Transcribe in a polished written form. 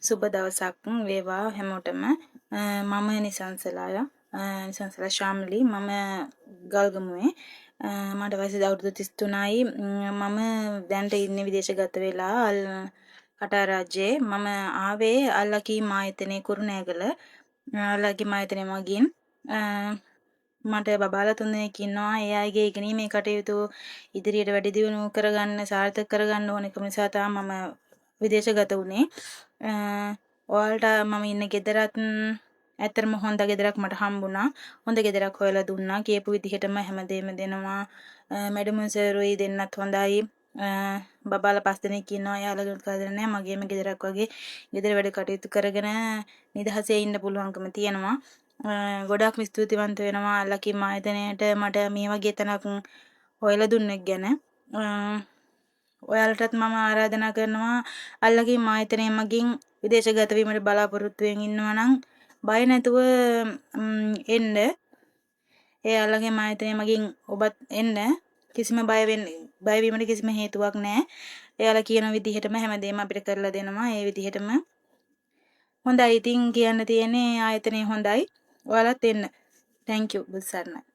සුබ දවසක් වේවා හැමෝටම. මම නිසංසලා ශාම්ලි. මම ගල්ගමුවේ. මට වයස අවුරුදු 33යි. මම දැනට ඉන්නේ විදේශගත වෙලා කටාර් රාජ්‍යයේ. මම ආවේ අල්ලකී මායතනේ කුරුණෑගල. අල්ලකී මායතනේ මගින් මට බබාලා 3 දෙනෙක් ඉන්නවා. ඒ අයගේ ඉගෙනීමේ කටයුතු ඉදිරියට වැඩි දියුණු කරගන්න සාර්ථක කරගන්න ඕනකම නිසා තමයි මම විදේශගත වුණේ. ඔයාලට මම ඉන්න ගෙදරත් ඇත්තටම හොඳ ගෙදරක් මට හම්බුණා. හොඳ ගෙදරක් හොයලා දුන්නා. කියපු විදිහටම හැමදේම දෙනවා. මැඩමුන් සර්වයි දෙන්නත් හොඳයි. බබාලා 5 දෙනෙක් ඉන්නවා. යාළුවෝ කරදර නැහැ. මගේම ගෙදරක් වගේ ගෙදර වැඩ කටයුතු කරගෙන නිදහසේ ඉන්න පුළුවන්කම තියෙනවා. ගොඩාක්ම ස්තුතිවන්ත වෙනවා ලකී මායතනයට මට මේ වගේ තැනක් හොයලා දුන්නෙක් ගැන. ඔයාලටත් මම ආරාධනා කරනවා අල්ලගේ මායතනය මගින් විදේශගත වීමට බලාපොරොත්තු වෙමින් ඉන්නවා නම් බය නැතුව එන්න. ඒ අල්ලගේ මායතනය මගින් ඔබත් එන්න. කිසිම බය වීමට කිසිම හේතුවක් නැහැ. එයාලා කියන විදිහටම හැමදේම අපිට කරලා දෙනවා. ඒ විදිහටම හොඳයි. ඉතින් කියන්න තියෙන්නේ ආයතනය හොඳයි. ඔයාලත් එන්න. thank you බුත් සරණයි.